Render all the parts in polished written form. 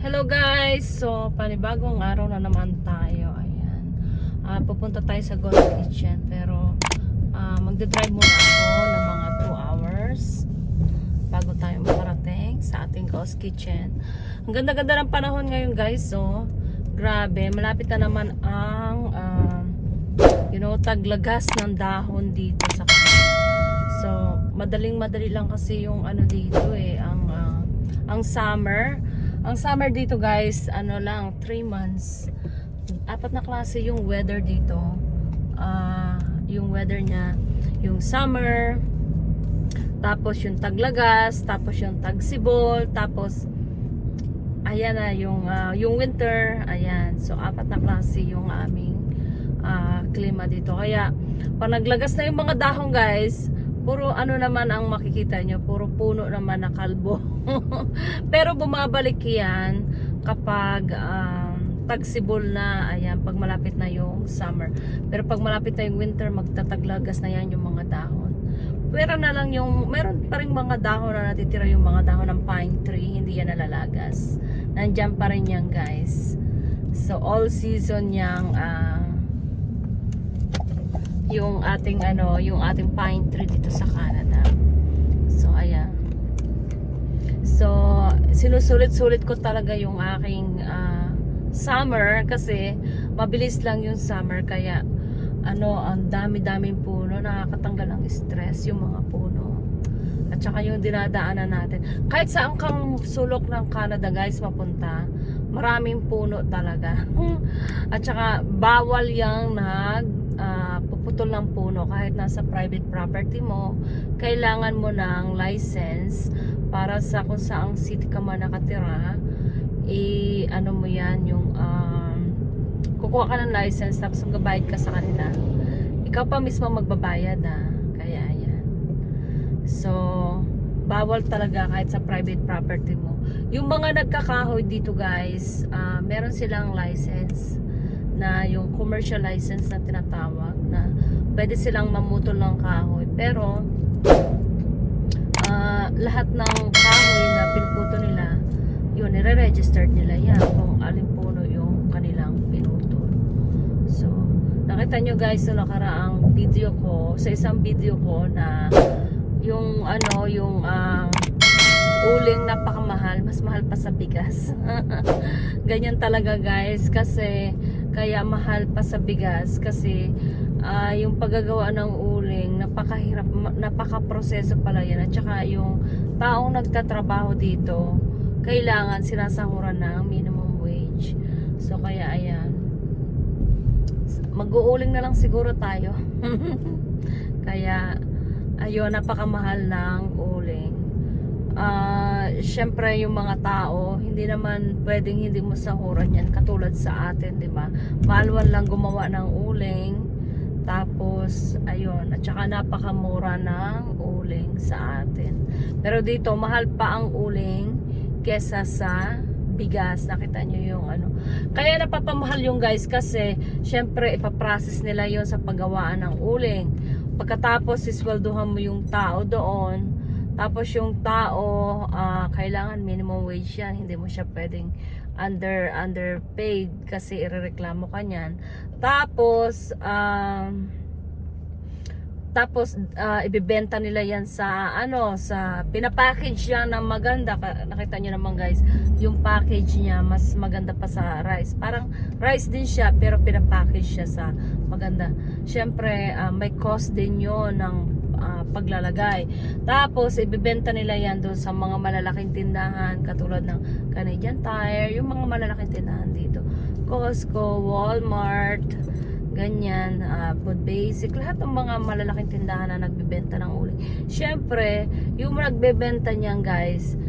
Hello guys! So, panibagong araw na naman tayo. Ayan. Pupunta tayo sa Ghost Kitchen. Pero, magdadrive muna ako ng mga 2 hours bago tayo makarating sa ating Ghost Kitchen. Ang ganda-ganda ng panahon ngayon guys. So, grabe. Malapit na naman ang taglagas ng dahon dito sa kanila. So, madaling-madali lang kasi yung dito ang summer. Ang summer dito guys, 3 months. 4 na klase yung weather dito. Yung weather niya, yung summer, tapos yung taglagas, tapos yung tagsibol, tapos ayan na yung winter, ayan. So 4 na klase yung aming klima dito. Kaya pag naglagas na yung mga dahon guys, puro naman ang makikita nyo, puro puno naman na kalbo. Pero bumabalik yan kapag tagsibol na, ayan, pag malapit na yung summer. Pero pag malapit na yung winter, magtataglagas na yan yung mga dahon. Pero na lang meron pa rin mga dahon na natitira, yung mga dahon ng pine tree, hindi yan nalalagas. Nandyan pa rin yan guys. So all season yang yung ating pine tree dito sa Canada. So ayan. So sinusulit-sulit ko talaga yung aking summer kasi mabilis lang yung summer, kaya ang dami-daming puno, nakakatanggal ng stress yung mga puno. At saka yung dinadaanan natin. Kahit saan kang sulok ng Canada guys mapunta, maraming puno talaga. At saka bawal yang puputol ng puno kahit nasa private property mo. Kailangan mo ng license para sa kung saang city ka man nakatira. Mo yan yung kukuha ka ng license, tapos magbabayad ka sa kanila. Ikaw pa mismo magbabayad kaya yan. So bawal talaga kahit sa private property mo. Yung mga nagkakahoy dito guys, meron silang license na yung commercial license na tinatawag, na pwede silang mamutol ng kahoy. Pero lahat ng kahoy na pinputo nila, yun, nire-register nila yan kung alin puno yung kanilang pinutol. So nakita nyo guys sa nakaraang video ko, sa isang video ko, na yung uling napakamahal, mas mahal pa sa bigas. Ganyan talaga guys, kasi kaya mahal pa sa bigas kasi yung paggagawa ng uling, napakahirap, napakaproseso pala yan. At saka yung taong nagtatrabaho dito, kailangan sinasahuran ng minimum wage. So kaya ayan, mag-uuling na lang siguro tayo. Kaya ayun, napakamahal ng uling. Syempre yung mga tao, hindi naman pwedeng hindi mo sahuran yan, katulad sa atin, di ba? Mahalwan lang gumawa ng uling, tapos ayun, at saka napakamura ng uling sa atin. Pero dito mahal pa ang uling kesa sa bigas. Nakita nyo yung kaya napapamahal yung guys, kasi syempre ipaprocess nila yon sa paggawaan ng uling. Pagkatapos isweldohan mo yung tao doon. Tapos yung tao, kailangan minimum wage yan. Hindi mo siya pwedeng underpaid kasi irereklamo ka niyan. Tapos ibebenta nila yan sa sa pinapackage yan ng maganda. Nakita nyo naman guys, yung package niya mas maganda pa sa rice. Parang rice din siya pero pinapackage siya sa maganda. Syempre may cost din yun ng paglalagay. Tapos ibebenta nila yan doon sa mga malalaking tindahan katulad ng Canadian Tire, yung mga malalaking tindahan dito, Costco, Walmart, ganyan, Food Basic, lahat ng mga malalaking tindahan na nagbebenta ng uling. Syempre yung nagbebenta niyan guys,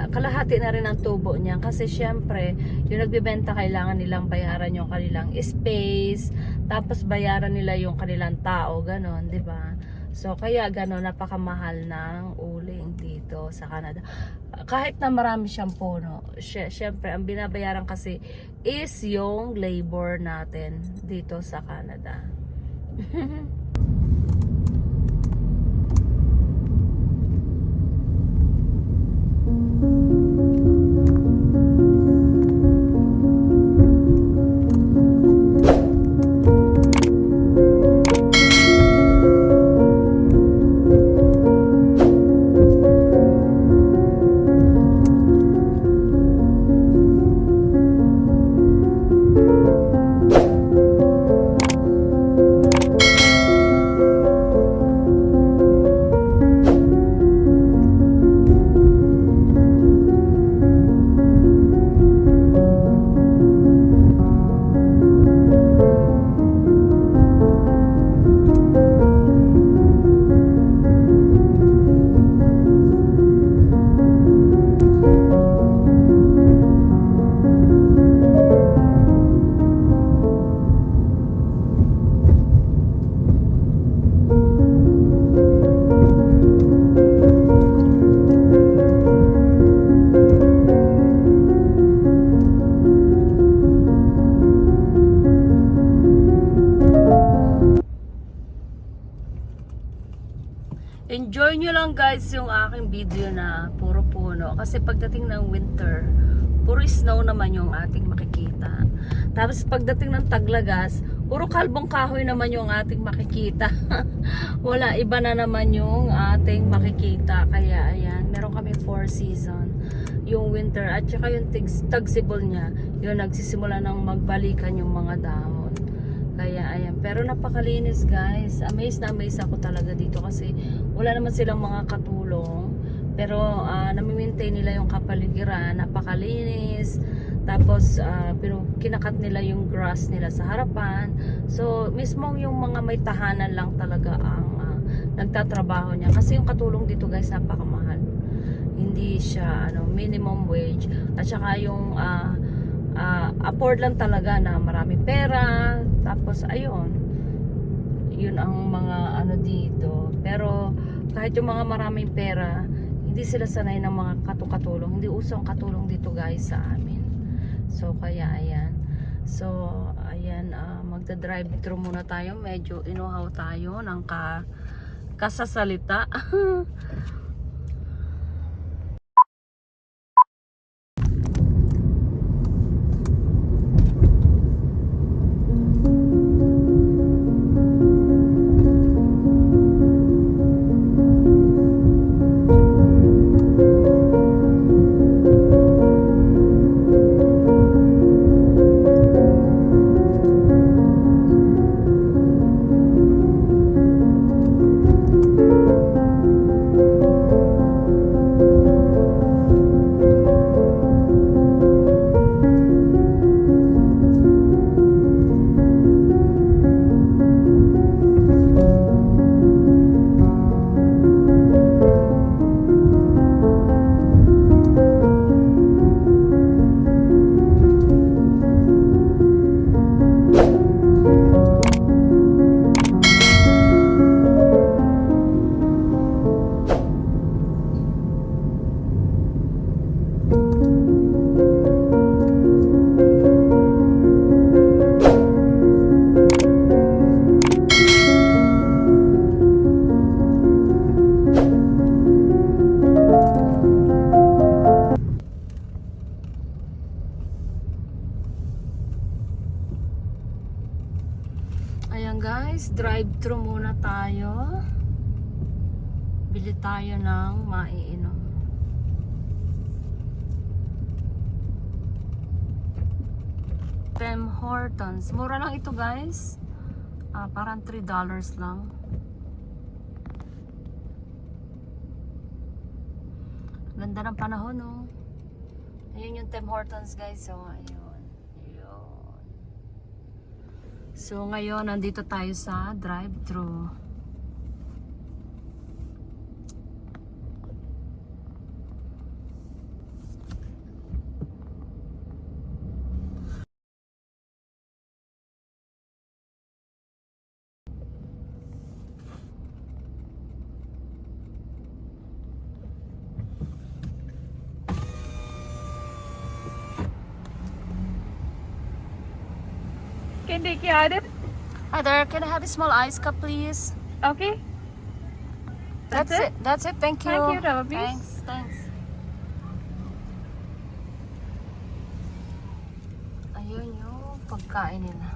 kalahati na rin ang tubo niya, kasi syempre yung nagbebenta kailangan nilang bayaran yung kanilang space, tapos bayaran nila yung kanilang tao, ganon, di ba? So kaya ganon, napakamahal ng uling dito sa Canada. Kahit na marami siyang puno, syempre ang binabayaran kasi is yung labor natin dito sa Canada. Enjoy nyo lang guys yung aking video na puro puno. Kasi pagdating ng winter, puro snow naman yung ating makikita. Tapos pagdating ng taglagas, puro kalbong kahoy naman yung ating makikita. Wala, iba na naman yung ating makikita. Kaya ayan, meron kami 4 season. Yung winter at saka yung tagsibol niya, yun nagsisimula ng magbalikan yung mga dahon. Kaya ayan, pero napakalinis guys. Amazed na amazed ako talaga dito kasi wala naman silang mga katulong. Pero nami-maintain nila yung kapaligiran, napakalinis. Tapos kinakat nila yung grass nila sa harapan. So mismo yung mga may tahanan lang talaga ang nagtatrabaho niya. Kasi yung katulong dito guys, napakamahal. Hindi siya minimum wage. At saka yung afford lang talaga na maraming pera. Tapos ayun, yun ang mga dito. Pero kahit yung mga maraming pera, hindi sila sanay ng mga katulong. Hindi usong katulong dito guys sa amin. So kaya ayan. So ayan, magda-drive through muna tayo. Medyo inuhaw tayo ng kasasalita. Ayan guys, drive-thru muna tayo. Bili tayo ng maiinom. Tim Hortons. Mura lang ito guys. Parang $3 lang. Ganda ng panahon, no? Ayun yung Tim Hortons guys. So, ayun. So ngayon nandito tayo sa drive-thru. Can they get it? Hi there, can I have a small ice cup please? Okay. That's it. That's it. Thank you. Thank you, Robby. Thanks. Ayun yung pagkain nila.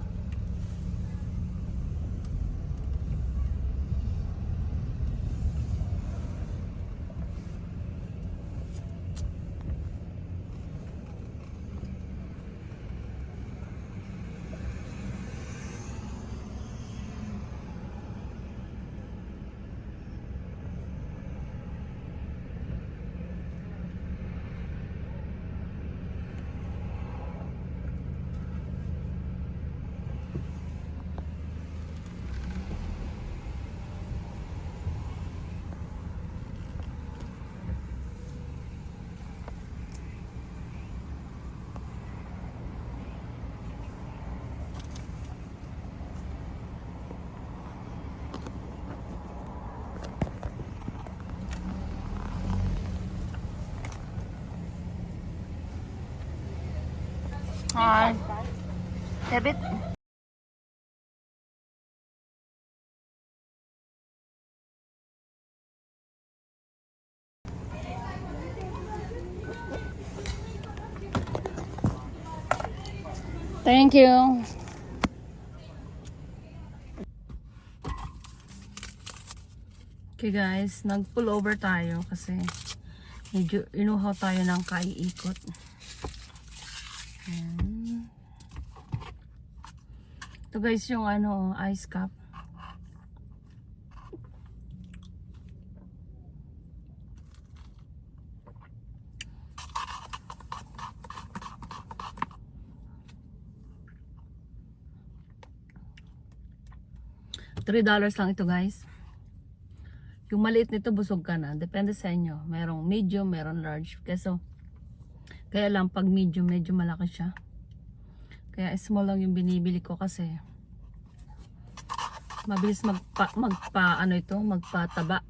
Debit. Thank you. Okay guys, nag-pull over tayo kasi medyo inuhaw tayo ng kaiikot. Ayan. Ito guys yung ano, ice cup. $3 lang ito guys. Yung maliit nito busog ka na. Depende sa inyo. Merong medium, meron large. Kaya lang pag medium medyo malaki siya. Kaya small lang yung binibili ko kasi mabilis magpataba.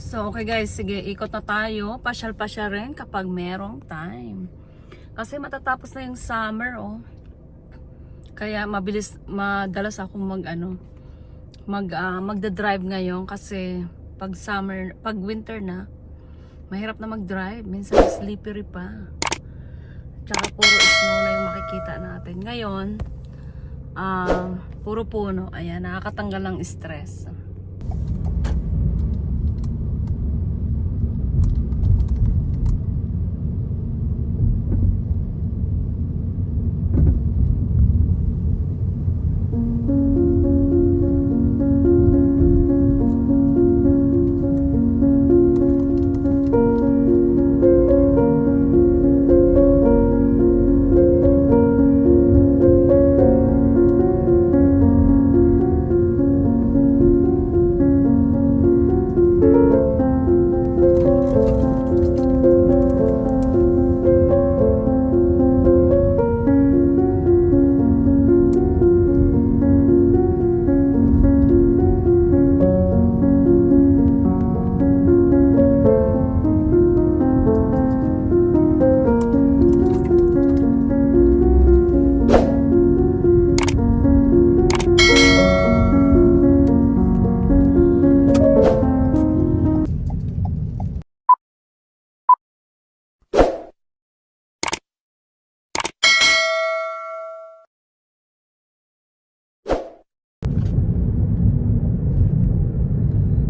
So, okay guys, sige, ikot na tayo. Pasyal-pasyal rin kapag merong time. Kasi matatapos na yung summer, oh. Kaya madalas ako magda-drive ngayon kasi pag winter na, mahirap na mag-drive. Minsan slippery pa. Tsaka puro snow na yung makikita natin. Ngayon, puro puno. Ayan, nakakatanggal ng stress.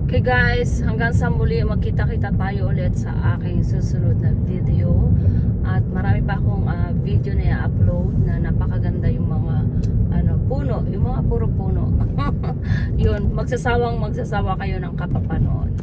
Okay guys, hanggang sa muli magkita-kita tayo ulit sa aking susunod na video. At marami pa akong video na i-upload na napakaganda yung mga puno, yung mga puro puno. Yun, magsasawa kayo ng kapapanood.